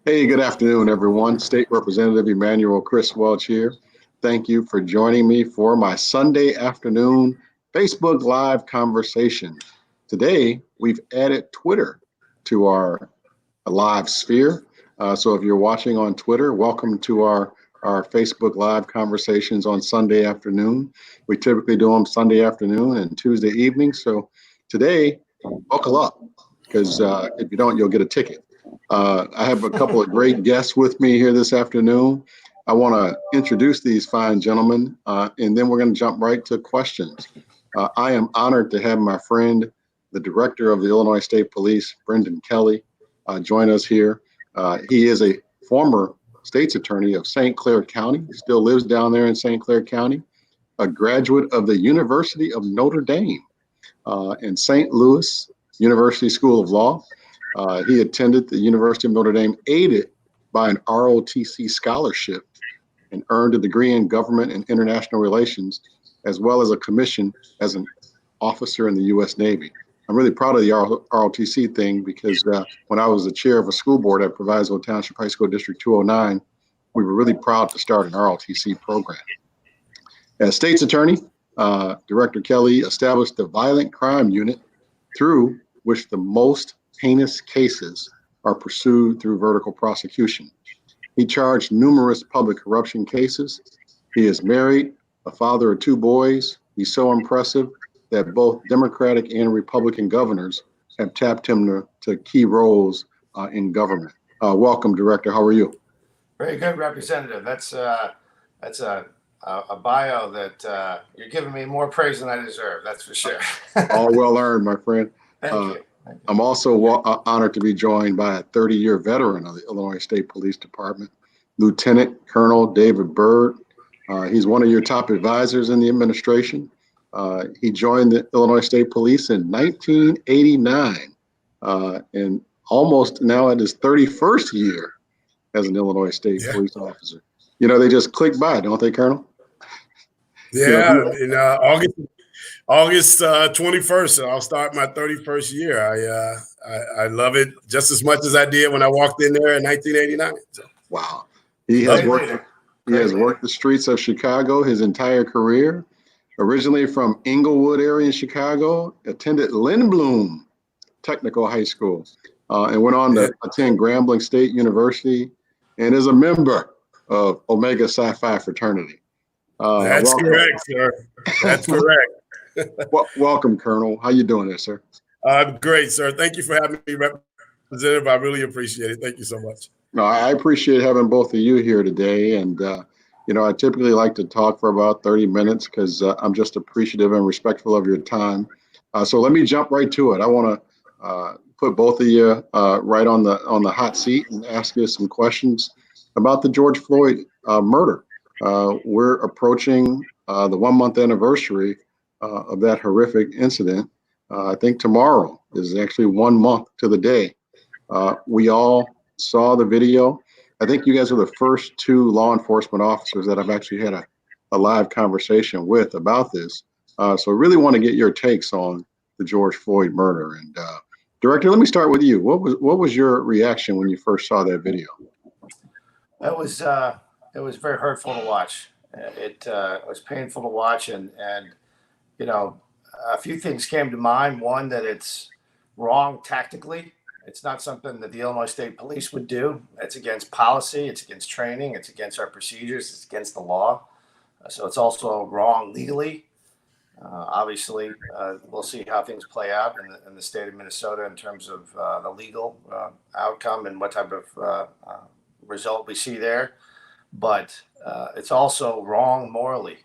Hey, good afternoon, everyone. State Representative Emmanuel Chris Welch here. Thank you for joining me for my Sunday afternoon Facebook Live conversation. Today, we've added Twitter to our live sphere. So if you're watching on Twitter, welcome to our Facebook Live conversations on Sunday afternoon. We typically do them Sunday afternoon and Tuesday evening. So today, buckle up because if you don't, you'll get a ticket. I have a couple of great guests with me here this afternoon. I want to introduce these fine gentlemen, and then we're going to jump right to questions. I am honored to have my friend, the director of the Illinois State Police, Brendan Kelly, join us here. He is a former state's attorney of St. Clair County, he still lives down there in St. Clair County, a graduate of the University of Notre Dame and St. Louis University School of Law. He attended the University of Notre Dame, aided by an ROTC scholarship, and earned a degree in government and international relations, as well as a commission as an officer in the U.S. Navy. I'm really proud of the ROTC thing because when I was the chair of a school board at Proviso Township High School District 209, we were really proud to start an ROTC program. As state's attorney, Director Kelly established the Violent Crime Unit, through which the most heinous cases are pursued through vertical prosecution. He charged numerous public corruption cases. He is married, a father of two boys. He's so impressive that both Democratic and Republican governors have tapped him to key roles in government. Welcome, Director. How are you? Very good, Representative. That's a bio that you're giving me more praise than I deserve. That's for sure. All well earned, my friend. Thank you. I'm also honored to be joined by a 30-year veteran of the Illinois State Police Department, Lieutenant Colonel David Byrd. He's one of your top advisors in the administration. He joined the Illinois State Police in 1989 and almost now at his 31st year as an Illinois State Police officer. You know, they just click by, don't they, Colonel? Yeah, in August 21st, I'll start my 31st year. I love it just as much as I did when I walked in there in 1989. So. Wow. He has worked the streets of Chicago his entire career. Originally from Englewood area in Chicago, attended Lindblom Technical High School, and went on to attend Grambling State University and is a member of Omega Psi Phi fraternity. That's correct, sir. That's correct. Welcome, Colonel. How you doing there, sir? Great, sir. Thank you for having me, Representative. I really appreciate it. Thank you so much. No, I appreciate having both of you here today. And, you know, I typically like to talk for about 30 minutes because I'm just appreciative and respectful of your time. So let me jump right to it. I want to put both of you right on the hot seat and ask you some questions about the George Floyd murder. We're approaching the 1 month anniversary of that horrific incident. I think tomorrow is actually 1 month to the day. We all saw the video. I think you guys are the first two law enforcement officers that I've actually had a live conversation with about this. So I really want to get your takes on the George Floyd murder. And Director, let me start with you. What was your reaction when you first saw that video? It was very hurtful to watch. It was painful to watch, and you know, a few things came to mind. One, that it's wrong tactically. It's not something that the Illinois State Police would do. It's against policy. It's against training. It's against our procedures. It's against the law. So it's also wrong legally. Obviously, we'll see how things play out in the state of Minnesota in terms of the legal outcome and what type of result we see there. But it's also wrong morally.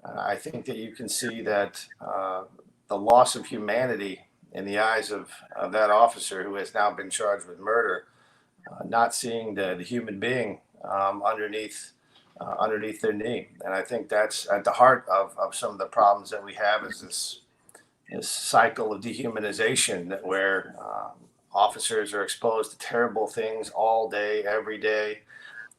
I think that you can see that the loss of humanity in the eyes of that officer who has now been charged with murder, not seeing the human being underneath their knee. And I think that's at the heart of some of the problems that we have, is this cycle of dehumanization where officers are exposed to terrible things all day, every day.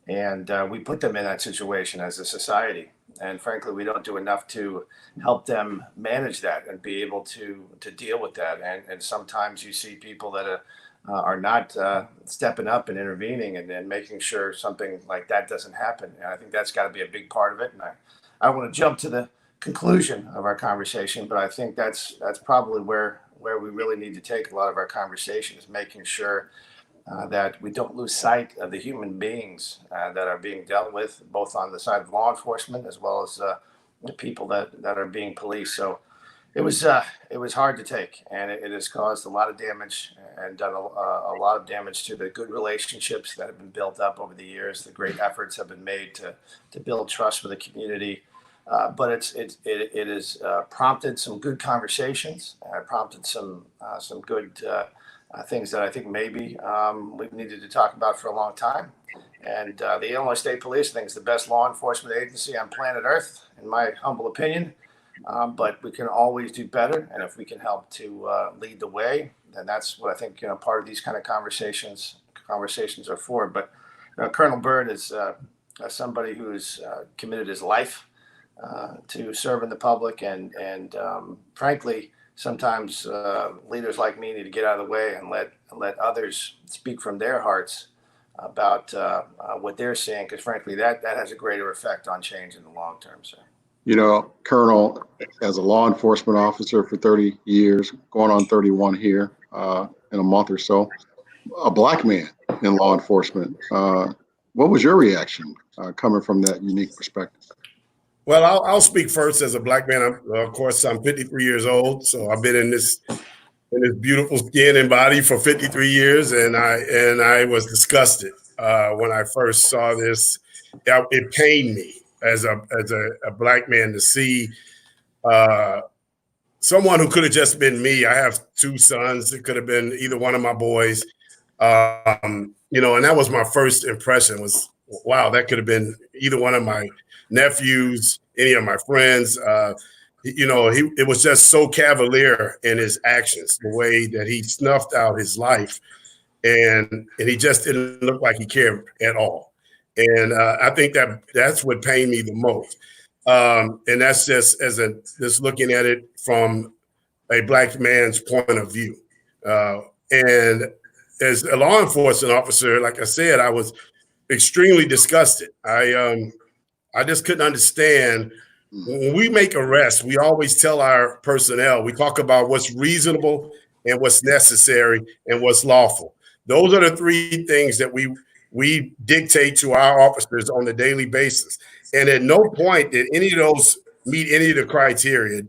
And we put them in that situation as a society. And frankly, we don't do enough to help them manage that and be able to deal with that. And sometimes you see people that are not stepping up and intervening and making sure something like that doesn't happen. And I think that's got to be a big part of it. And I want to jump to the conclusion of our conversation, but I think that's probably where we really need to take a lot of our conversation, is making sure that we don't lose sight of the human beings that are being dealt with, both on the side of law enforcement as well as the people that are being policed. So it was hard to take, and it has caused a lot of damage and done a lot of damage to the good relationships that have been built up over the years. The great efforts have been made to build trust with the community, but it has prompted some good conversations. Prompted some good things that I think maybe we've needed to talk about for a long time. And the Illinois State Police, I think, is the best law enforcement agency on planet Earth, in my humble opinion. But we can always do better, and if we can help to lead the way, then that's what I think part of these kind of conversations are for. But Colonel Byrd is somebody who's committed his life to serving the public, and frankly, sometimes leaders like me need to get out of the way and let others speak from their hearts about what they're seeing, because frankly, that has a greater effect on change in the long term, sir. Colonel, as a law enforcement officer for 30 years, going on 31 here in a month or so, a Black man in law enforcement, what was your reaction coming from that unique perspective? Well, I'll speak first as a Black man. Of course, I'm 53 years old, so I've been in this beautiful skin and body for 53 years, and I was disgusted when I first saw this. It pained me as a Black man to see someone who could have just been me. I have two sons. It could have been either one of my boys, and that was my first impression was, wow, that could have been either one of my nephews, any of my friends. It was just so cavalier in his actions, the way that he snuffed out his life, and he just didn't look like he cared at all. And I think that's what pained me the most. And that's just just looking at it from a Black man's point of view. And as a law enforcement officer, like I said, I was extremely disgusted. I just couldn't understand. When we make arrests, we always tell our personnel, we talk about what's reasonable and what's necessary and what's lawful. Those are the three things that we dictate to our officers on a daily basis. And at no point did any of those meet any of the criteria.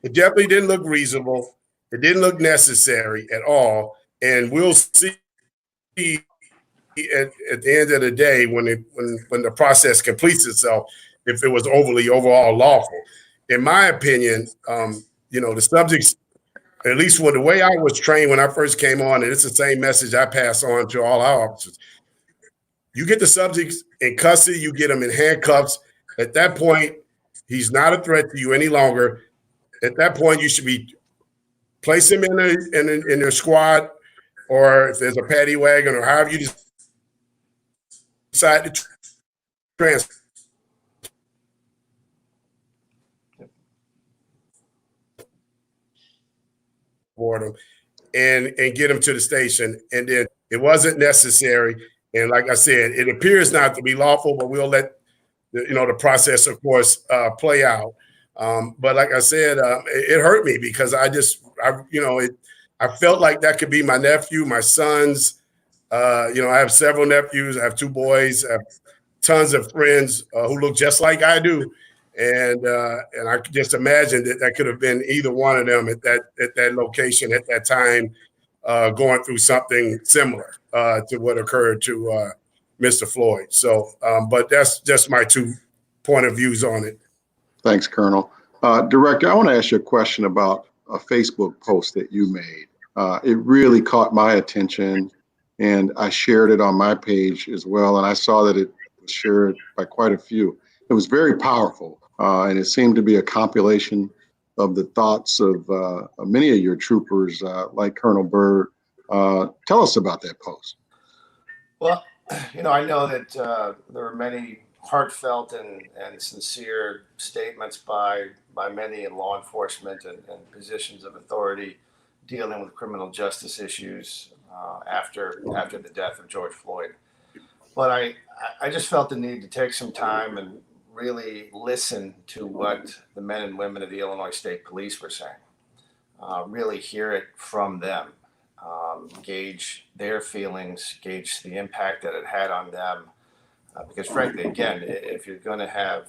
It definitely didn't look reasonable. It didn't look necessary at all. And we'll see at the end of the day, when the process completes itself, if it was overall lawful. In my opinion, the subjects, at least the way I was trained when I first came on, and it's the same message I pass on to all our officers. You get the subjects in custody, you get them in handcuffs. At that point, he's not a threat to you any longer. At that point, you should be place him in their squad, or if there's a paddy wagon, or however you decide to transport them and get them to the station. And then it wasn't necessary. And like I said, it appears not to be lawful, but we'll let the process, of course, play out. But like I said, it hurt me because I felt like that could be my nephew, my sons. I have several nephews. I have two boys. I have tons of friends who look just like I do. And I could just imagine that could have been either one of them at that location at that time, going through something similar to what occurred to Mr. Floyd. So, but that's just my 2 point of views on it. Thanks, Colonel. Director, I want to ask you a question about a Facebook post that you made. It really caught my attention, and I shared it on my page as well. And I saw that it was shared by quite a few. It was very powerful, and it seemed to be a compilation of the thoughts of many of your troopers, like Colonel Byrd. Tell us about that post. Well, I know that there were many heartfelt and sincere statements by many in law enforcement and positions of authority dealing with criminal justice issues after the death of George Floyd. But I just felt the need to take some time and really listen to what the men and women of the Illinois State Police were saying. Really hear it from them, gauge their feelings, gauge the impact that it had on them. Because frankly, again, if you're going to have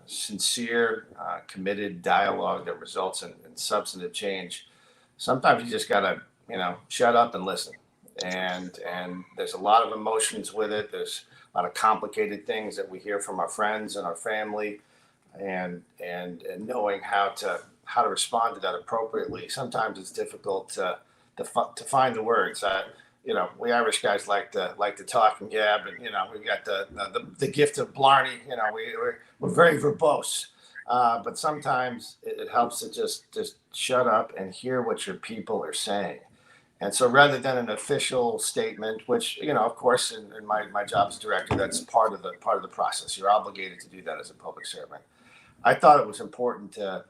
sincere, committed dialogue that results in substantive change, sometimes you just got to, shut up and listen. And there's a lot of emotions with it. There's a lot of complicated things that we hear from our friends and our family, and knowing how to respond to that appropriately. Sometimes it's difficult to find the words. We Irish guys like to talk and gab, and we've got the gift of blarney. We're very verbose, but sometimes it helps to just shut up and hear what your people are saying. And so, rather than an official statement, which of course, in my job as director, that's part of the process. You're obligated to do that as a public servant. I thought it was important to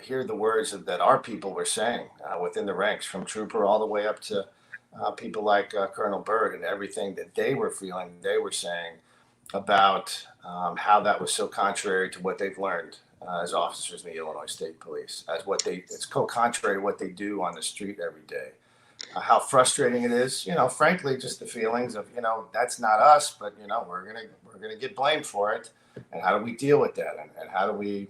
hear the words that our people were saying within the ranks, from trooper all the way up to people like Colonel Byrd, and everything that they were feeling, they were saying about how that was so contrary to what they've learned as officers in the Illinois State Police, it's contrary to what they do on the street every day. How frustrating it is, frankly, just the feelings of, that's not us, but we're gonna get blamed for it, and how do we deal with that, and how do we,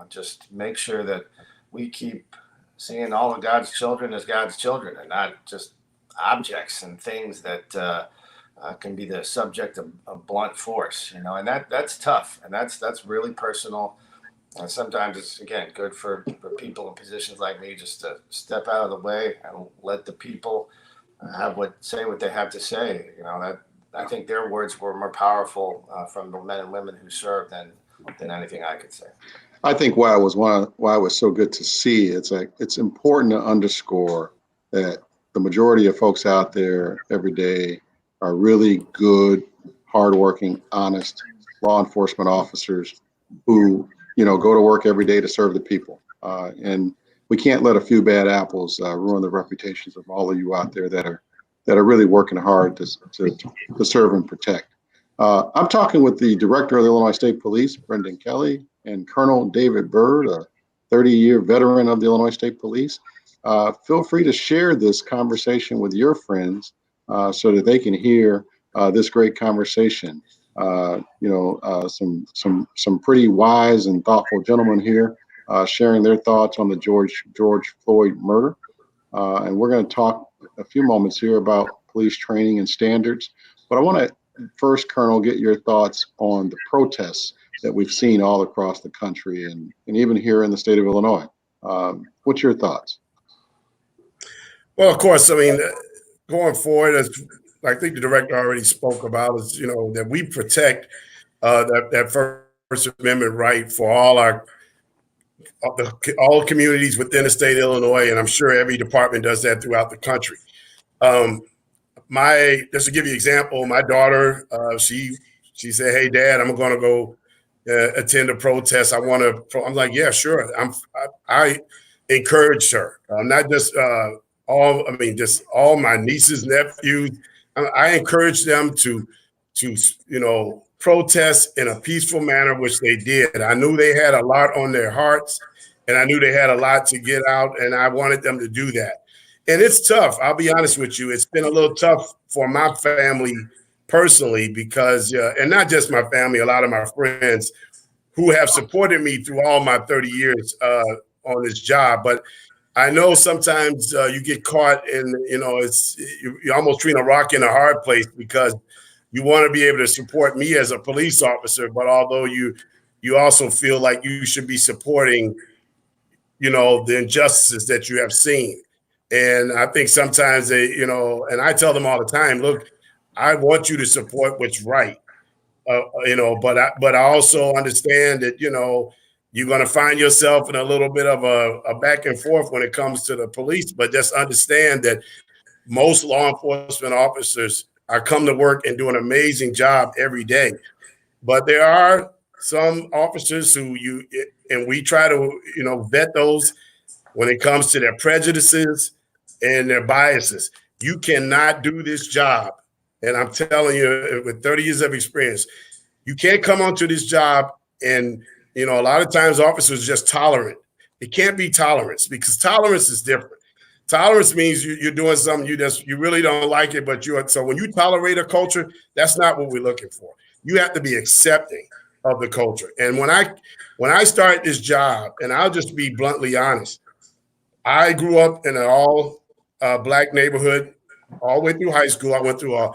just make sure that we keep seeing all of God's children as God's children, and not just objects and things that can be the subject of blunt force, and that's tough, and that's really personal. And sometimes it's, again, good for people in positions like me just to step out of the way and let the people say what they have to say. That I think their words were more powerful from the men and women who served than anything I could say. I think why it was so good to see, it's important to underscore that the majority of folks out there every day are really good, hardworking, honest law enforcement officers who go to work every day to serve the people. And we can't let a few bad apples ruin the reputations of all of you out there that are really working hard to serve and protect. I'm talking with the director of the Illinois State Police, Brendan Kelly, and Colonel David Byrd, a 30-year veteran of the Illinois State Police. Feel free to share this conversation with your friends so that they can hear this great conversation. Some pretty wise and thoughtful gentlemen here sharing their thoughts on the George Floyd murder. And we're going to talk a few moments here about police training and standards. But I want to first, Colonel, get your thoughts on the protests that we've seen all across the country and even here in the state of Illinois. What's your thoughts? Well, of course, I mean, going forward, as I think the director already spoke about, is that we protect that First Amendment right for all communities within the state of Illinois, and I'm sure every department does that throughout the country. Just to give you an example, my daughter, she said, "Hey, Dad, I'm going to go attend a protest. I'm like, "Yeah, sure." I encouraged her, not just all my nieces, nephews. I encouraged them to protest in a peaceful manner, which they did. I knew they had a lot on their hearts, and I knew they had a lot to get out, and I wanted them to do that. And it's tough. I'll be honest with you. It's been a little tough for my family personally because, and not just my family, a lot of my friends who have supported me through all my 30 years on this job. But I know sometimes you get caught in, you're almost between a rock and a hard place because you want to be able to support me as a police officer, but although you also feel like you should be supporting, the injustices that you have seen. And I think sometimes and I tell them all the time, look, I want you to support what's right, but I also understand that, you're going to find yourself in a little bit of a back and forth when it comes to the police, but just understand that most law enforcement officers are come to work and do an amazing job every day. But there are some officers and we try to, vet those when it comes to their prejudices and their biases. You cannot do this job. And I'm telling you, with 30 years of experience, you can't come onto this job and, a lot of times officers are just tolerant. It can't be tolerance, because tolerance is different. Tolerance means you're doing something you really don't like it, but so when you tolerate a culture, that's not what we're looking for. You have to be accepting of the culture. And when I started this job, and I'll just be bluntly honest, I grew up in an all Black neighborhood all the way through high school. I went through a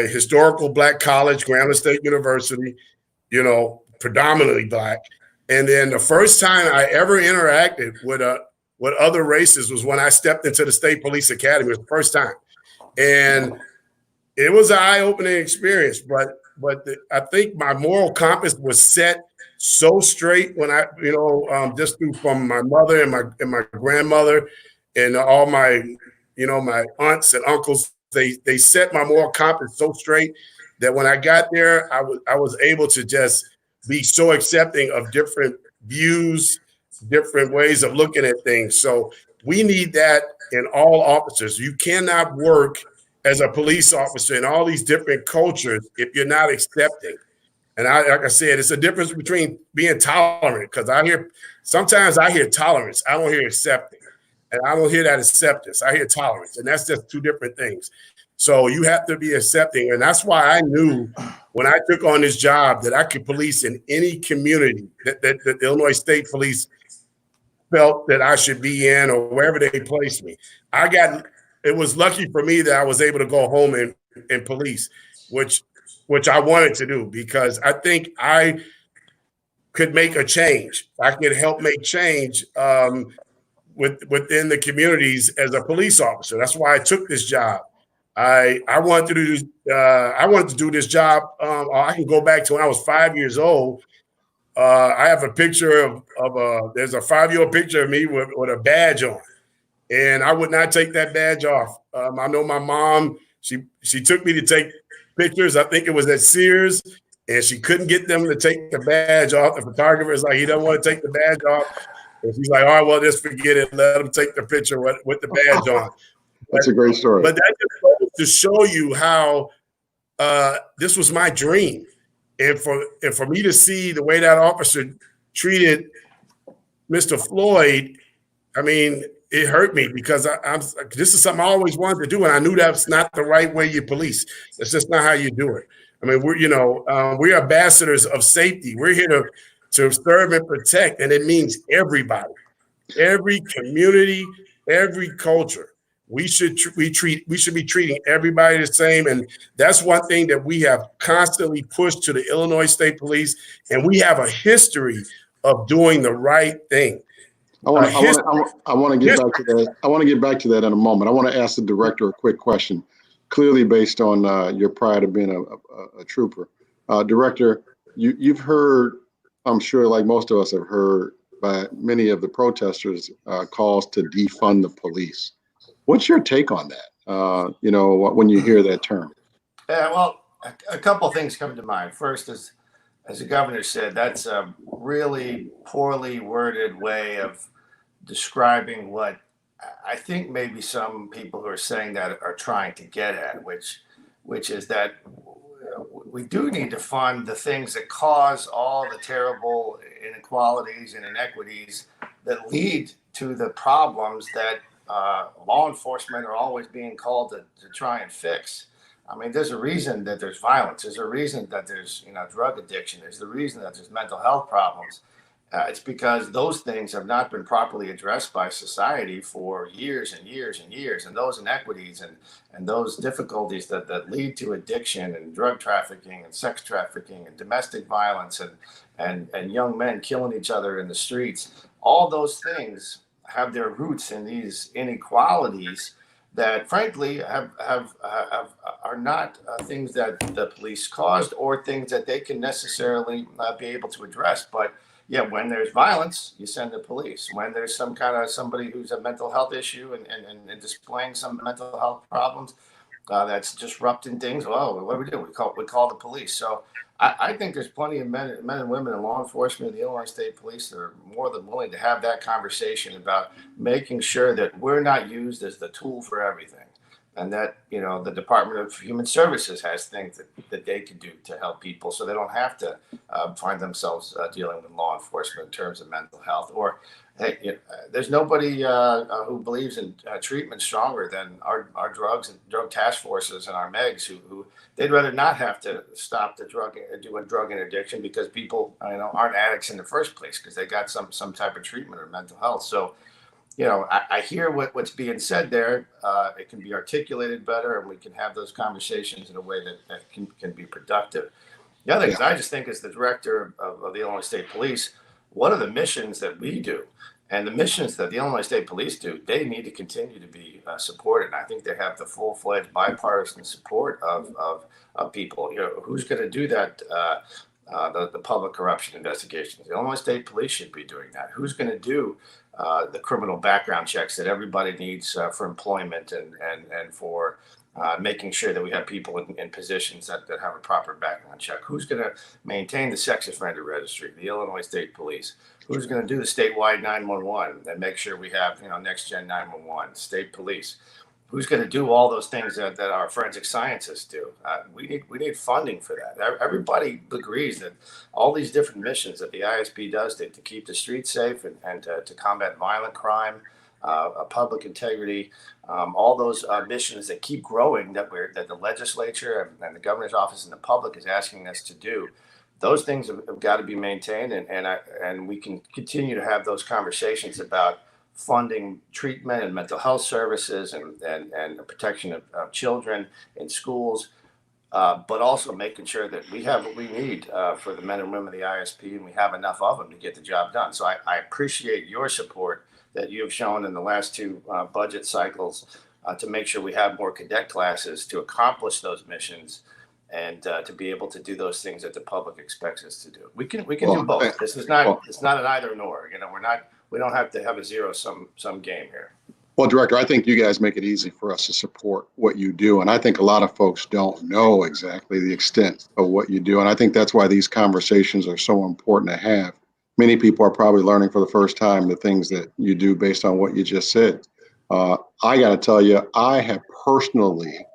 historical Black college, Grambling State University, predominantly Black. And then the first time I ever interacted with other races was when I stepped into the State Police Academy. It was the first time. And it was an eye-opening experience, but I think my moral compass was set so straight when I, just through from my mother and my grandmother and all my, my aunts and uncles, they set my moral compass so straight that when I got there, I was able to just be so accepting of different views, different ways of looking at things. So we need that in all officers. You cannot work as a police officer in all these different cultures if you're not accepting. And like I said, it's a difference between being tolerant, because sometimes I hear tolerance. I don't hear accepting. And I don't hear that acceptance. I hear tolerance. And that's just two different things. So you have to be accepting. And that's why I knew when I took on this job that I could police in any community that the Illinois State Police felt that I should be in, or wherever they placed me. It was lucky for me that I was able to go home and police, which I wanted to do, because I think I could make a change. I could help make change within the communities as a police officer. That's why I took this job. I wanted to do this job. I can go back to when I was 5 years old. I have a picture there's a 5-year-old picture of me with a badge on, and I would not take that badge off. I know my mom, she took me to take pictures. I think it was at Sears, and she couldn't get them to take the badge off. The photographer is like, he doesn't want to take the badge off. And she's like, all right, well, just forget it. Let him take the picture with the badge on. That's a great story. But that just goes to show you how this was my dream. And for me to see the way that officer treated Mr. Floyd, I mean, it hurt me, because this is something I always wanted to do, and I knew that's not the right way you police. That's just not how you do it. I mean, we're ambassadors of safety. We're here to serve and protect, and it means everybody, every community, every culture. We should be treating everybody the same, and that's one thing that we have constantly pushed to the Illinois State Police, and we have a history of doing the right thing. I want to get back to that. I want to get back to that in a moment. I want to ask the director a quick question, clearly based on your pride of being a trooper. Director, you've heard, I'm sure, like most of us have heard, by many of the protesters, calls to defund the police. What's your take on that? When you hear that term? Yeah, well, a couple of things come to mind. First is, as the governor said, that's a really poorly worded way of describing what I think maybe some people who are saying that are trying to get at, which is that we do need to fund the things that cause all the terrible inequalities and inequities that lead to the problems that law enforcement are always being called to try and fix. I mean, there's a reason that there's violence. There's a reason that there's drug addiction. There's the reason that there's mental health problems. It's because those things have not been properly addressed by society for years and years and years. And those inequities and those difficulties that lead to addiction and drug trafficking and sex trafficking and domestic violence and young men killing each other in the streets, all those things have their roots in these inequalities that, frankly, are not things that the police caused or things that they can necessarily be able to address. But yeah, when there's violence, you send the police. When there's somebody who's a mental health issue and displaying some mental health problems, that's disrupting things. Well, what do we do? We call the police. So I think there's plenty of men and women in law enforcement, in the Illinois State Police, that are more than willing to have that conversation about making sure that we're not used as the tool for everything, and that the Department of Human Services has things that they can do to help people, so they don't have to find themselves dealing with law enforcement in terms of mental health. Or hey, there's nobody who believes in treatment stronger than our drugs and drug task forces and our MEGs, who they'd rather not have to stop the drug addiction, because people aren't addicts in the first place because they got some type of treatment or mental health. So I hear what's being said there. It can be articulated better, and we can have those conversations in a way that can be productive. The other thing is, I just think, as the director of the Illinois State Police, one of the missions that we do, and the missions that the Illinois State Police do, they need to continue to be supported. And I think they have the full-fledged bipartisan support of people. Who's going to do that? The public corruption investigations. The Illinois State Police should be doing that. Who's going to do the criminal background checks that everybody needs for employment and for making sure that we have people in positions that have a proper background check? Who's going to maintain the sex offender registry? The Illinois State Police. Who's going to do the statewide 911 and make sure we have next gen 911? State Police. Who's going to do all those things that our forensic scientists do? We need funding for that. Everybody agrees that all these different missions that the ISP does to keep the streets safe and to combat violent crime, public integrity, all those missions that keep growing, that the legislature and the governor's office and the public is asking us to do. Those things have got to be maintained, and we can continue to have those conversations about funding treatment and mental health services and the protection of children in schools, but also making sure that we have what we need for the men and women of the ISP, and we have enough of them to get the job done. So I appreciate your support that you have shown in the last two budget cycles to make sure we have more cadet classes to accomplish those missions and to be able to do those things that the public expects us to do. We can do both. This is not it's not an either nor. We don't have to have a zero-sum game here. Well, Director, I think you guys make it easy for us to support what you do. And I think a lot of folks don't know exactly the extent of what you do. And I think that's why these conversations are so important to have. Many people are probably learning for the first time the things that you do based on what you just said. I got to tell you, I have personally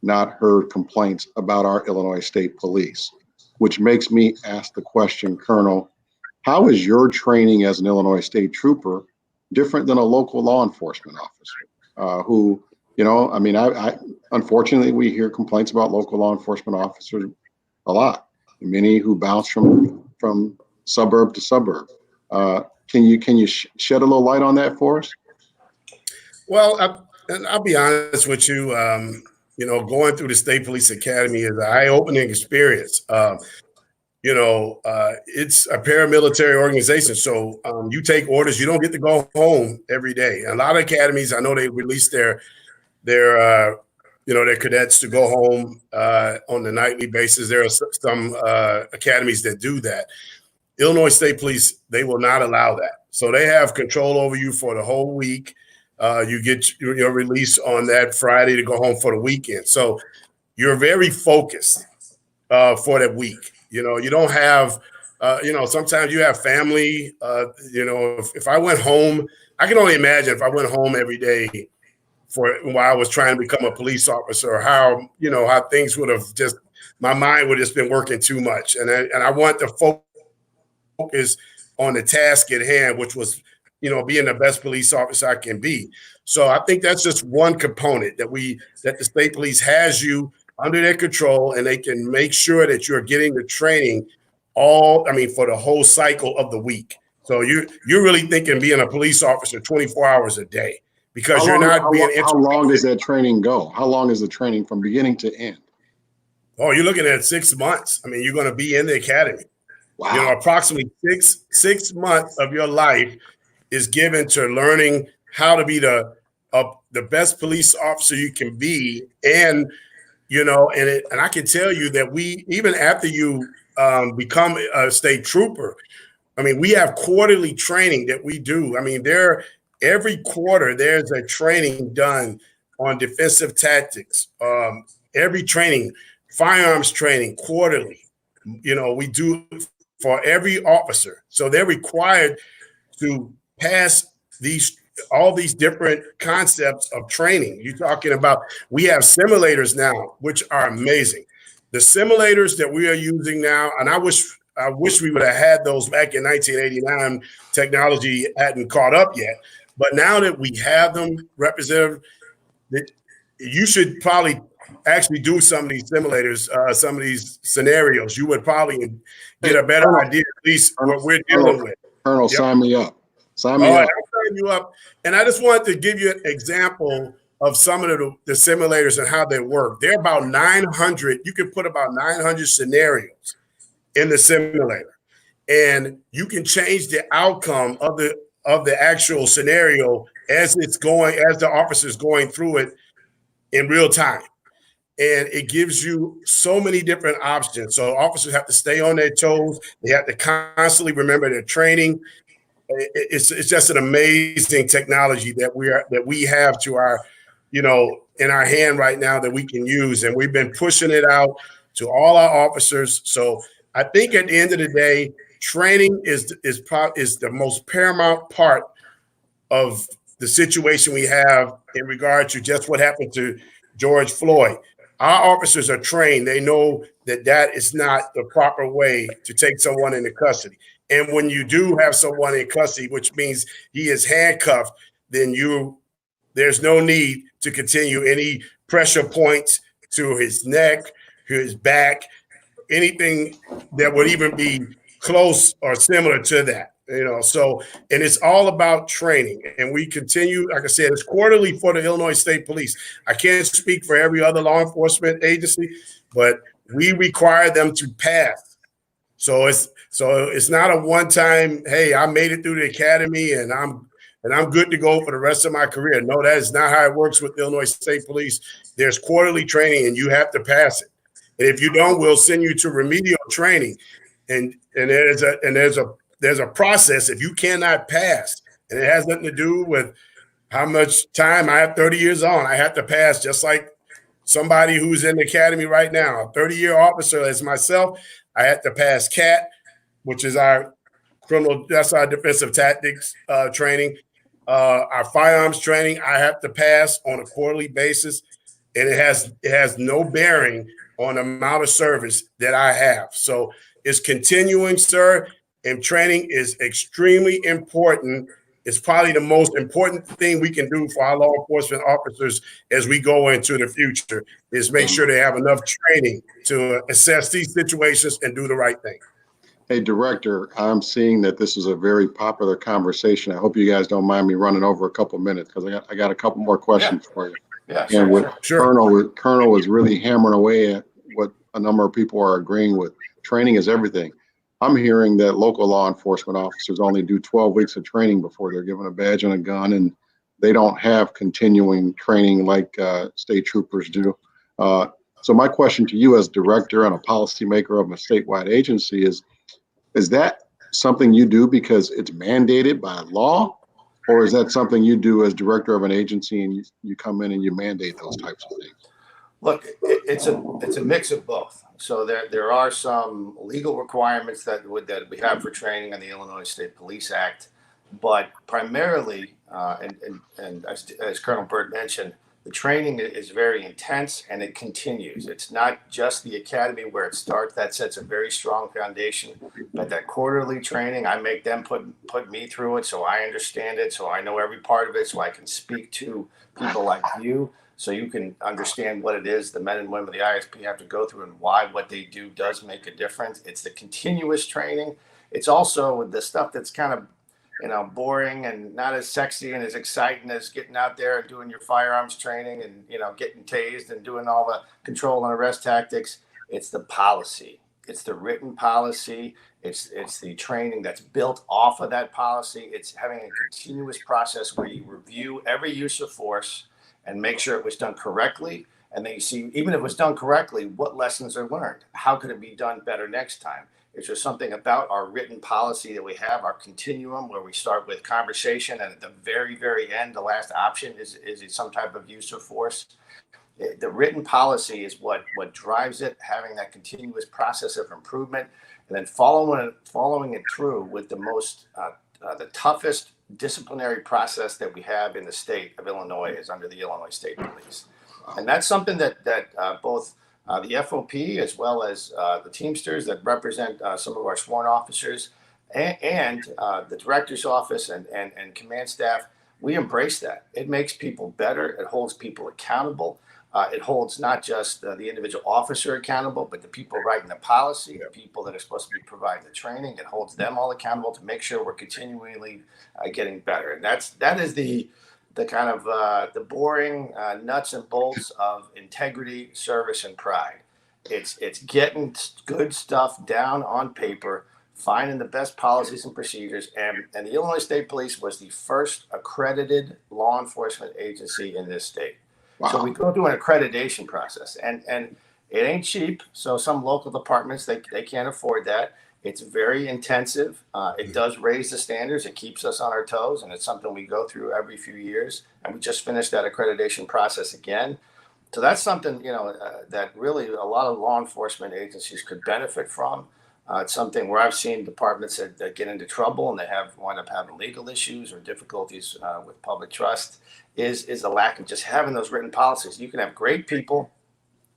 not heard complaints about our Illinois State Police, which makes me ask the question, Colonel, how is your training as an Illinois State Trooper different than a local law enforcement officer who, I unfortunately, we hear complaints about local law enforcement officers a lot, many who bounce from suburb to suburb. Can you shed a little light on that for us? Well, I'll be honest with you. Going through the State Police Academy is an eye-opening experience. It's a paramilitary organization. So you take orders. You don't get to go home every day. A lot of academies, I know they release their cadets to go home on the nightly basis. There are some academies that do that. Illinois State Police, they will not allow that. So they have control over you for the whole week. You get your release on that Friday to go home for the weekend. So you're very focused for that week. You don't have, sometimes you have family. If I went home, I can only imagine if I went home every day while I was trying to become a police officer, how things would have my mind would have just been working too much. And I want to focus on the task at hand, which was, being the best police officer I can be. So I think that's just one component that the state police has you under their control, and they can make sure that you're getting the training for the whole cycle of the week. So you're really thinking being a police officer 24 hours a day, because you're not being. How long does that training go? How long is the training from beginning to end? Oh, you're looking at 6 months. You're going to be in the academy. Wow. Approximately six months of your life is given to learning how to be the best police officer you can be. And, and I can tell you that even after you become a state trooper, we have quarterly training that we do. Every quarter there's a training done on defensive tactics. Every training, firearms training quarterly, we do for every officer. So they're required to pass all these different concepts of training. You're talking about, we have simulators now, which are amazing. The simulators that we are using now, and I wish we would have had those back in 1989. Technology hadn't caught up yet. But now that we have them, Representative, that you should probably actually do some of these simulators, some of these scenarios. You would probably get a better idea, at least what we're dealing with. Colonel, Yep. sign me up. Sign me All right, up. I'll sign you up. And I just wanted to give you an example of some of the simulators and how they work. They're about 900. You can put about 900 scenarios in the simulator, and you can change the outcome of the actual scenario as the officer's going through it in real time. And it gives you so many different options. So officers have to stay on their toes. They have to constantly remember their training. It's just an amazing technology that we have to our, in our hand right now that we can use. And we've been pushing it out to all our officers. So I think at the end of the day, training is the most paramount part of the situation we have in regard to just what happened to George Floyd. Our officers are trained. They know that is not the proper way to take someone into custody. And when you do have someone in custody, which means he is handcuffed, then there's no need to continue any pressure points to his neck, to his back, anything that would even be close or similar to that. So, and it's all about training. And we continue, like I said, it's quarterly for the Illinois State Police. I can't speak for every other law enforcement agency, but we require them to pass. So it's not a one-time, hey, I made it through the academy and I'm good to go for the rest of my career. No, that is not how it works with the Illinois State Police. There's quarterly training and you have to pass it. And if you don't, we'll send you to remedial training. And there's a process if you cannot pass, and it has nothing to do with how much time. I have 30 years on. I have to pass just like somebody who's in the academy right now, a 30-year officer as myself. I had to pass CAT, which is our that's our defensive tactics training. Our firearms training, I have to pass on a quarterly basis, and it has no bearing on the amount of service that I have. So it's continuing, sir. And training is extremely important. It's probably the most important thing we can do for our law enforcement officers as we go into the future, is make sure they have enough training to assess these situations and do the right thing. Hey, Director, I'm seeing that this is a very popular conversation. I hope you guys don't mind me running over a couple minutes because I got a couple more questions for you. Yeah, and what sure. Colonel was really hammering away at what a number of people are agreeing with. Training is everything. I'm hearing that local law enforcement officers only do 12 weeks of training before they're given a badge and a gun, and they don't have continuing training like state troopers do. So my question to you as director and a policymaker of a statewide agency is that something you do because it's mandated by law, or is that something you do as director of an agency and you come in and you mandate those types of things? Look, it's a mix of both. So there are some legal requirements that we have for training in the Illinois State Police Act, but primarily, and as Colonel Byrd mentioned, the training is very intense and it continues. It's not just the academy where it starts. That sets a very strong foundation. But that quarterly training, I make them put me through it so I understand it, so I know every part of it, so I can speak to people like you, so you can understand what it is the men and women of the ISP have to go through and why what they do does make a difference. It's the continuous training. It's also the stuff that's kind of, boring and not as sexy and as exciting as getting out there and doing your firearms training and, getting tased and doing all the control and arrest tactics. It's the policy. It's the written policy. It's the training that's built off of that policy. It's having a continuous process where you review every use of force and make sure it was done correctly. And then you see, even if it was done correctly, what lessons are learned? How could it be done better next time? It's just something about our written policy that we have, our continuum, where we start with conversation, and at the very, very end, the last option is some type of use of force. The written policy is what drives it, having that continuous process of improvement, and then following it through with the toughest disciplinary process that we have in the state of Illinois is under the Illinois State Police. And that's something that both the FOP, as well as the Teamsters that represent some of our sworn officers, and the director's office and command staff, we embrace that. It makes people better. It holds people accountable. It holds not just the individual officer accountable, but the people writing the policy, the people that are supposed to be providing the training. It holds them all accountable to make sure we're continually getting better. And that is the kind of the boring nuts and bolts of integrity, service, and pride. It's getting good stuff down on paper, finding the best policies and procedures. And the Illinois State Police was the first accredited law enforcement agency in this state. Wow. So we go through an accreditation process, and it ain't cheap. So some local departments, they can't afford that. It's very intensive. It does raise the standards. It keeps us on our toes, and it's something we go through every few years. And we just finished that accreditation process again. So that's something, that really a lot of law enforcement agencies could benefit from. It's something where I've seen departments that get into trouble and they wind up having legal issues or difficulties with public trust is the lack of just having those written policies. You can have great people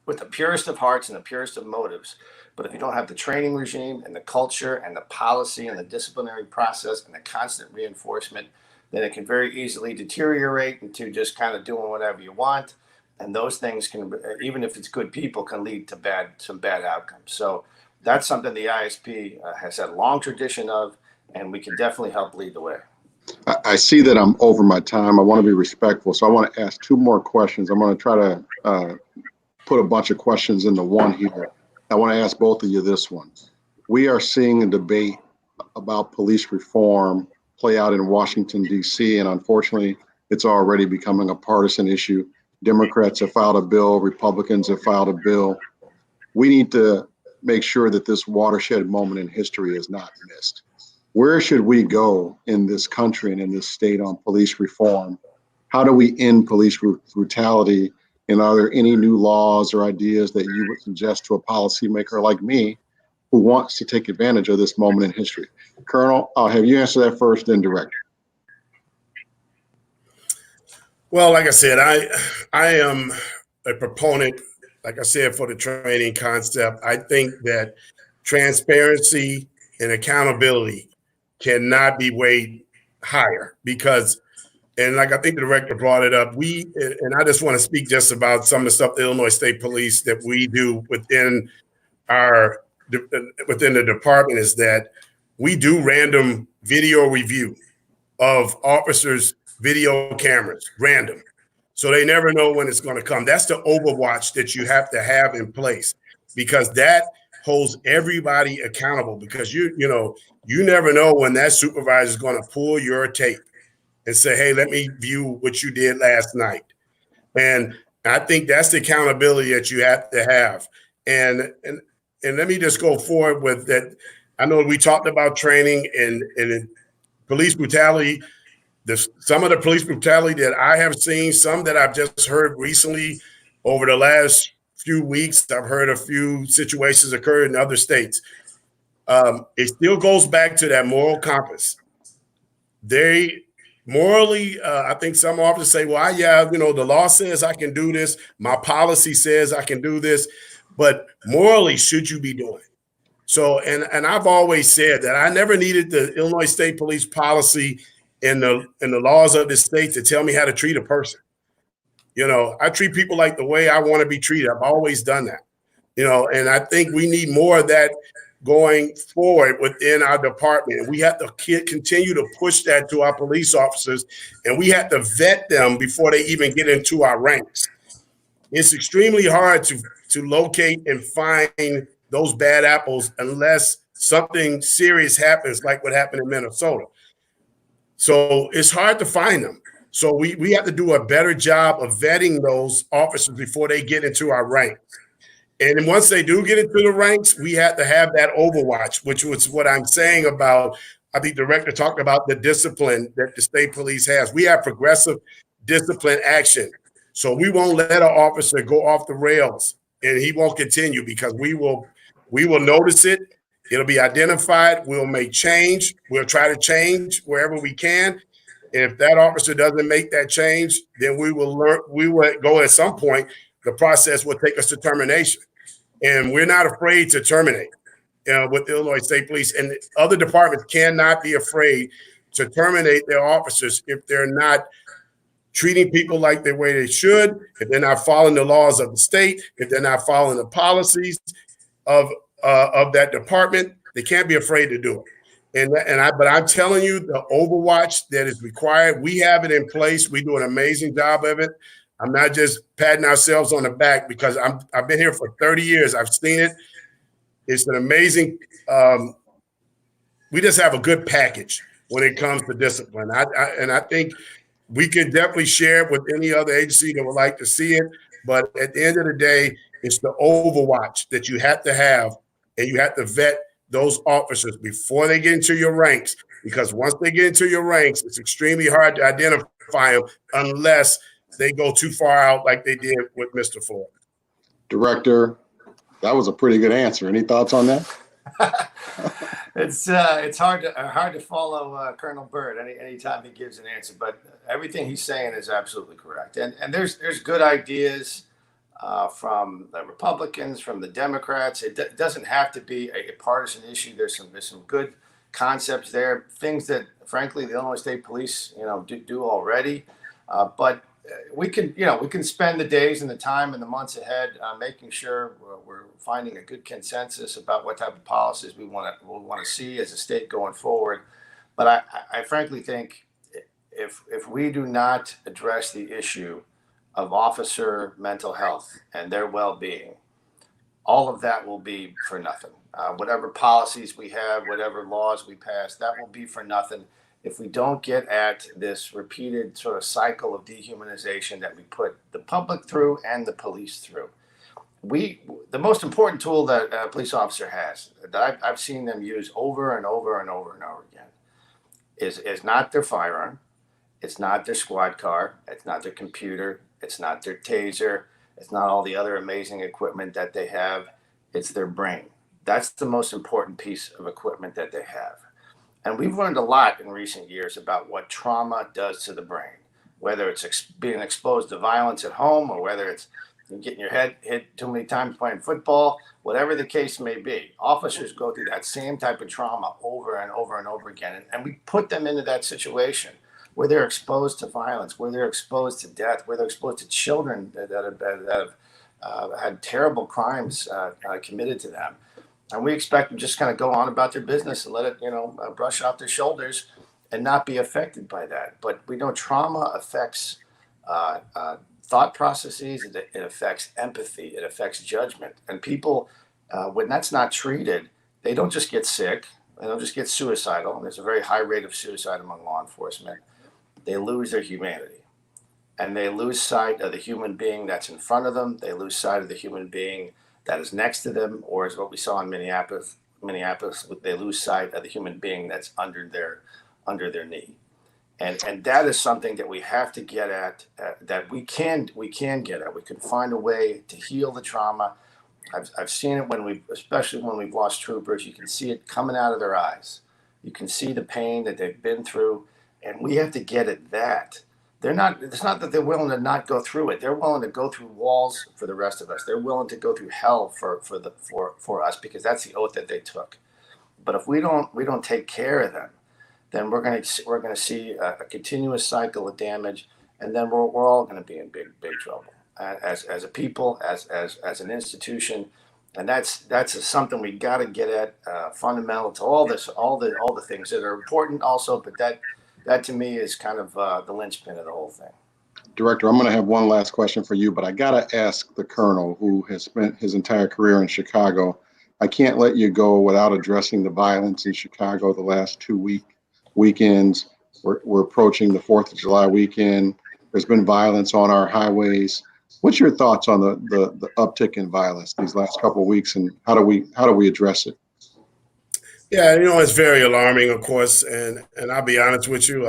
with the purest of hearts and the purest of motives, but if you don't have the training regime and the culture and the policy and the disciplinary process and the constant reinforcement, then it can very easily deteriorate into just kind of doing whatever you want. And those things can, even if it's good people, can lead to some bad outcomes. So that's something the ISP has had a long tradition of, and we can definitely help lead the way. I see that I'm over my time. I want to be respectful. So I want to ask two more questions. I'm going to try to put a bunch of questions into one here. I want to ask both of you this one. We are seeing a debate about police reform play out in Washington, D.C., and unfortunately, it's already becoming a partisan issue. Democrats have filed a bill. Republicans have filed a bill. We need to make sure that this watershed moment in history is not missed. Where should we go in this country and in this state on police reform? How do we end police brutality? And are there any new laws or ideas that you would suggest to a policymaker like me who wants to take advantage of this moment in history? Colonel, I'll have you answer that first, then Director. Well, like I said, I am a proponent, like I said, for the training concept. I think that transparency and accountability cannot be weighed higher because, and like I think the director brought it up, and I just want to speak just about some of the stuff the Illinois State Police that we do within the department is that we do random video review of officers' video cameras, random. So they never know when it's going to come. That's the overwatch that you have to have in place because that holds everybody accountable because you never know when that supervisor is going to pull your tape and say, hey, let me view what you did last night. And I think that's the accountability that you have to have. And let me just go forward with that. I know we talked about training and police brutality. Some of the police brutality that I have seen, some that I've just heard recently over the last few weeks, I've heard a few situations occur in other states. It still goes back to that moral compass. They morally, I think some officers say, well, the law says I can do this. My policy says I can do this. But morally, should you be doing it? So, and I've always said that I never needed the Illinois State Police policy and the laws of the state to tell me how to treat a person. I treat people like the way I want to be treated. I've always done that, and I think we need more of that going forward within our department. And we have to continue to push that to our police officers, and we have to vet them before they even get into our ranks. It's extremely hard to locate and find those bad apples unless something serious happens, like what happened in Minnesota. So it's hard to find them. So we have to do a better job of vetting those officers before they get into our ranks. And once they do get into the ranks, we have to have that overwatch, which was what I'm saying about, I think the director talked about the discipline that the state police has. We have progressive discipline action. So we won't let an officer go off the rails and he won't continue because we will notice it. It'll be identified. We'll make change. We'll try to change wherever we can. And if that officer doesn't make that change, then we will go at some point. The process will take us to termination. And we're not afraid to terminate with Illinois State Police. And other departments cannot be afraid to terminate their officers if they're not treating people like the way they should, if they're not following the laws of the state, if they're not following the policies of that department. They can't be afraid to do it. But I'm telling you, the overwatch that is required, we have it in place. We do an amazing job of it. I'm not just patting ourselves on the back because I've been here for 30 years. I've seen it. It's an amazing. We just have a good package when it comes to discipline. I think we can definitely share it with any other agency that would like to see it. But at the end of the day, it's the overwatch that you have to have, and you have to vet those officers before they get into your ranks. Because once they get into your ranks, it's extremely hard to identify them unless they go too far out like they did with Mr. Ford. Director, that was a pretty good answer. Any thoughts on that? It's hard to follow Colonel Byrd anytime he gives an answer, but everything he's saying is absolutely correct. And there's good ideas from the Republicans, from the Democrats. It doesn't have to be a partisan issue. There's some good concepts there, things that frankly the Illinois State Police do already, but we can spend the days and the time and the months ahead making sure we're finding a good consensus about what type of policies we want to see as a state going forward. But I frankly think if we do not address the issue of officer mental health and their well-being, all of that will be for nothing. Whatever policies we have, whatever laws we pass, that will be for nothing if we don't get at this repeated sort of cycle of dehumanization that we put the public through and the police through. The most important tool that a police officer has, that I've seen them use over and over and over and over again, is not their firearm, it's not their squad car, it's not their computer, it's not their taser, it's not all the other amazing equipment that they have, it's their brain. That's the most important piece of equipment that they have. And we've learned a lot in recent years about what trauma does to the brain, whether it's being exposed to violence at home or whether it's getting your head hit too many times playing football, whatever the case may be. Officers go through that same type of trauma over and over and over again. And we put them into that situation where they're exposed to violence, where they're exposed to death, where they're exposed to children that have had terrible crimes committed to them. And we expect them to just kind of go on about their business and let it, brush off their shoulders and not be affected by that. But we know trauma affects thought processes, it affects empathy, it affects judgment. And people, when that's not treated, they don't just get sick, they don't just get suicidal. And there's a very high rate of suicide among law enforcement. They lose their humanity. And they lose sight of the human being that's in front of them. They lose sight of the human being that is next to them, or as what we saw in Minneapolis, they lose sight of the human being that's under their knee. And that is something that we have to get at, that we can get at. We can find a way to heal the trauma. I've seen it especially when we've lost troopers, you can see it coming out of their eyes. You can see the pain that they've been through, and we have to get at that. It's not that they're willing to not go through it. They're willing to go through walls for the rest of us. They're willing to go through hell for us, because that's the oath that they took. But if we don't take care of them, then we're going to see a continuous cycle of damage, and then we're all going to be in big trouble as a people, as an institution, and that's something we got to get at, fundamental to all the things that are important also, but that to me is kind of the linchpin of the whole thing. Director, I'm going to have one last question for you, but I got to ask the Colonel, who has spent his entire career in Chicago. I can't let you go without addressing the violence in Chicago the last 2 weekends. We're approaching the 4th of July weekend. There's been violence on our highways. What's your thoughts on the uptick in violence these last couple of weeks, and how do we address it? Yeah, it's very alarming, of course, and I'll be honest with you.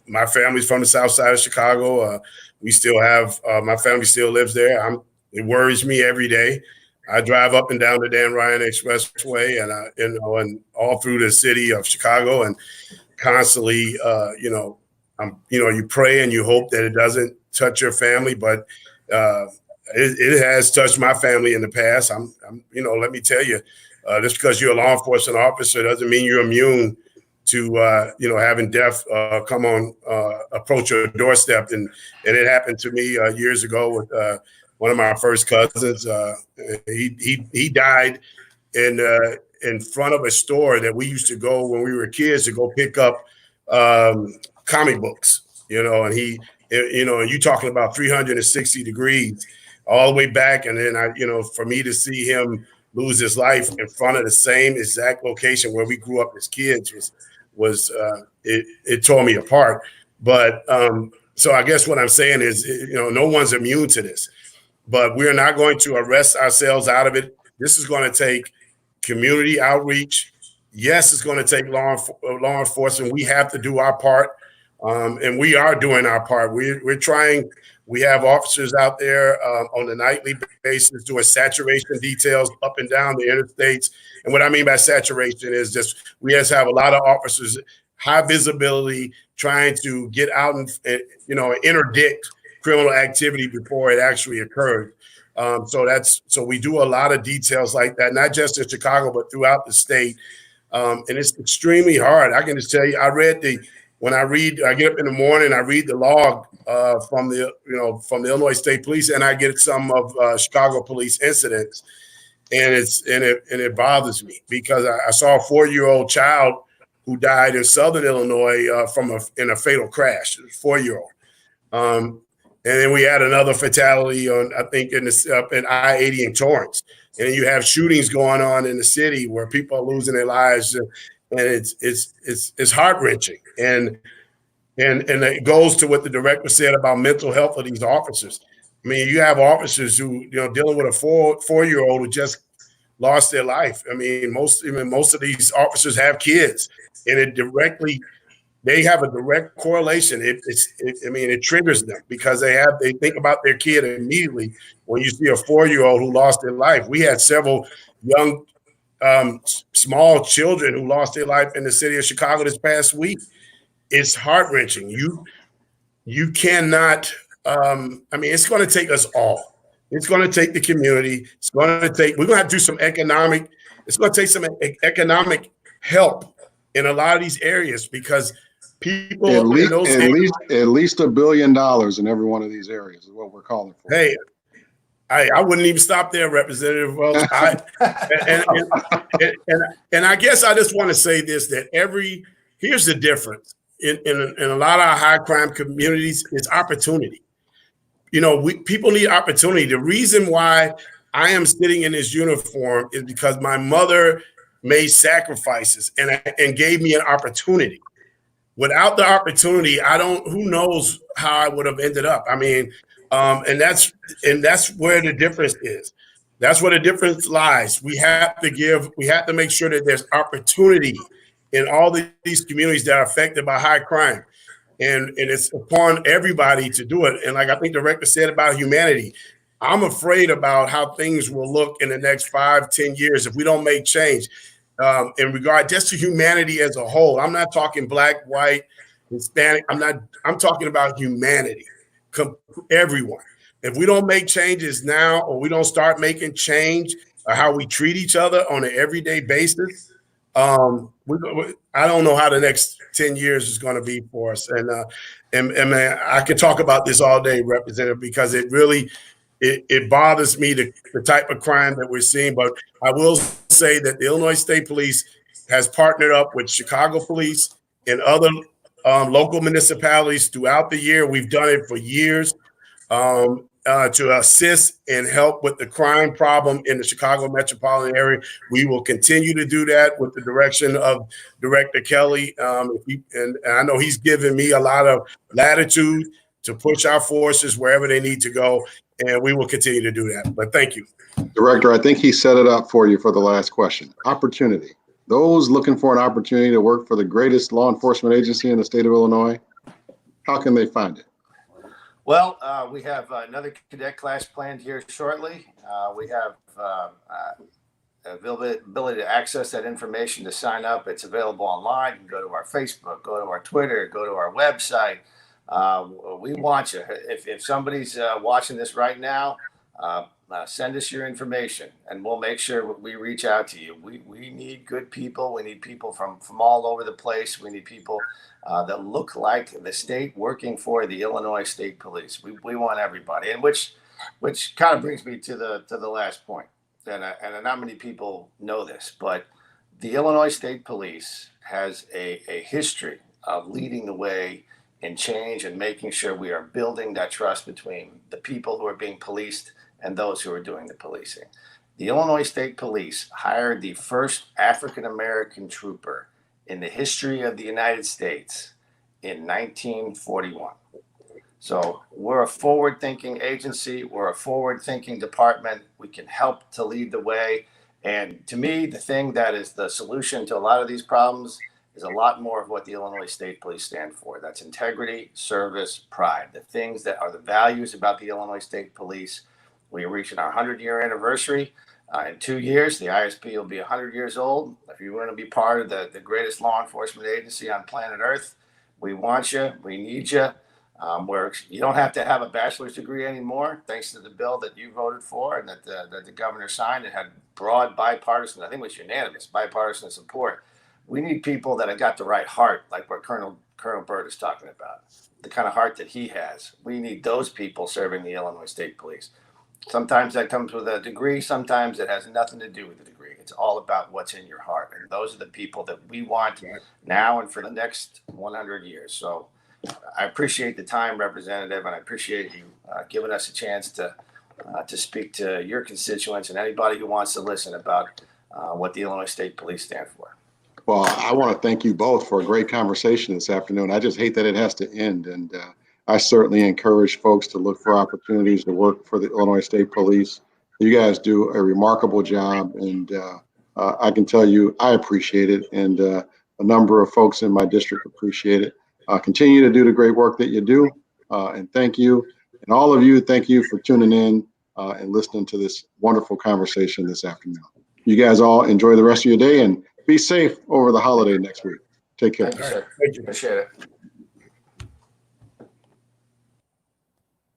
My family's from the South Side of Chicago. We still have my family still lives there. It worries me every day. I drive up and down the Dan Ryan Expressway, and all through the city of Chicago, and constantly, you pray and you hope that it doesn't touch your family, but it has touched my family in the past. Let me tell you, just because you're a law enforcement officer doesn't mean you're immune to having death approach your doorstep, and it happened to me years ago with one of my first cousins. He died in front of a store that we used to go when we were kids to go pick up comic books, and you're talking about 360 degrees all the way back. And then for me to see him lose his life in front of the same exact location where we grew up as kids was it tore me apart. But so I guess what I'm saying is, no one's immune to this, but we're not going to arrest ourselves out of it. This is going to take community outreach. Yes, it's going to take law enforcement. We have to do our part, and we are doing our part. We're trying. We have officers out there on a nightly basis doing saturation details up and down the interstates. And what I mean by saturation is just we just have a lot of officers, high visibility, trying to get out and interdict criminal activity before it actually occurred. So we do a lot of details like that, not just in Chicago, but throughout the state. And it's extremely hard. I can just tell you, I get up in the morning, I read the log from the Illinois State Police, and I get some of Chicago police incidents, and it bothers me because I saw a 4-year-old child who died in Southern Illinois in a fatal crash. 4-year-old. And then we had another fatality up in I-80 in Torrance. And you have shootings going on in the city where people are losing their lives, and it's heart-wrenching. And it goes to what the director said about mental health of these officers. I mean, you have officers who, dealing with a 4-year-old who just lost their life. I mean, most of these officers have kids, and they have a direct correlation. It triggers them because they think about their kid immediately when you see a 4-year-old who lost their life. We had several young, small children who lost their life in the city of Chicago this past week. It's heart-wrenching. You cannot. It's going to take us all. It's going to take the community. We're going to have to do some economic. It's going to take some economic help in a lot of these areas because people at least $1 billion in every one of these areas is what we're calling for. Hey, I wouldn't even stop there, Representative Welch. And I guess I just want to say this: that here's the difference in a lot of our high crime communities is opportunity. People need opportunity. The reason why I am sitting in this uniform is because my mother made sacrifices and gave me an opportunity. Without the opportunity, who knows how I would have ended up. I mean, and that's where the difference is. That's where the difference lies. We have to make sure that there's opportunity in all these communities that are affected by high crime. And it's upon everybody to do it. And like I think the director said about humanity, I'm afraid about how things will look in the next 5-10 years if we don't make change. In regard just to humanity as a whole. I'm not talking black, white, Hispanic. I'm talking about humanity, everyone. If we don't make changes now, or we don't start making change how we treat each other on an everyday basis, I don't know how the next 10 years is going to be for us. And man, I could talk about this all day, Representative, because it really, it bothers me, the type of crime that we're seeing. But I will say that the Illinois State Police has partnered up with Chicago Police and other local municipalities throughout the year. We've done it for years to assist and help with the crime problem in the Chicago metropolitan area. We will continue to do that with the direction of Director Kelly. And I know he's given me a lot of latitude to push our forces wherever they need to go, and we will continue to do that. But thank you. Director, I think he set it up for you for the last question. Opportunity. Those looking for an opportunity to work for the greatest law enforcement agency in the state of Illinois, how can they find it? Well, we have another cadet class planned here shortly. We have ability to access that information to sign up. It's available online. You can go to our Facebook, go to our Twitter, go to our website. We want you. If somebody's watching this right now, send us your information and we'll make sure we reach out to you. We need good people. We need people from all over the place. We need people that look like the state working for the Illinois State Police. We want everybody, and which kind of brings me to the last point. And not many people know this, but the Illinois State Police has a history of leading the way in change and making sure we are building that trust between the people who are being policed and those who are doing the policing. The Illinois State Police hired the first African-American trooper in the history of the United States in 1941. So we're a forward-thinking agency. We're a forward-thinking department. We can help to lead the way. And to me, the thing that is the solution to a lot of these problems is a lot more of what the Illinois State Police stand for. That's integrity, service, pride, the things that are the values about the Illinois State Police. We are reaching our 100-year anniversary. In 2 years, the ISP will be 100 years old. If you want to be part of the greatest law enforcement agency on planet Earth, we want you. We need you. Where you don't have to have a bachelor's degree anymore, thanks to the bill that you voted for and that the governor signed. It had broad bipartisan, I think it was unanimous, bipartisan support. We need people that have got the right heart, like what Colonel Byrd is talking about, the kind of heart that he has. We need those people serving the Illinois State Police. Sometimes that comes with a degree. Sometimes it has nothing to do with the degree. It's all about what's in your heart. And those are the people that we want now and for the next 100 years. So I appreciate the time, Representative, and I appreciate you giving us a chance to speak to your constituents and anybody who wants to listen about what the Illinois State Police stand for. Well, I want to thank you both for a great conversation this afternoon. I just hate that it has to end. And I certainly encourage folks to look for opportunities to work for the Illinois State Police. You guys do a remarkable job. And I can tell you, I appreciate it. And a number of folks in my district appreciate it. Continue to do the great work that you do. And thank you. And all of you, thank you for tuning in and listening to this wonderful conversation this afternoon. You guys all enjoy the rest of your day and be safe over the holiday next week. Take care. Thank you, sir. Thank you. Appreciate it.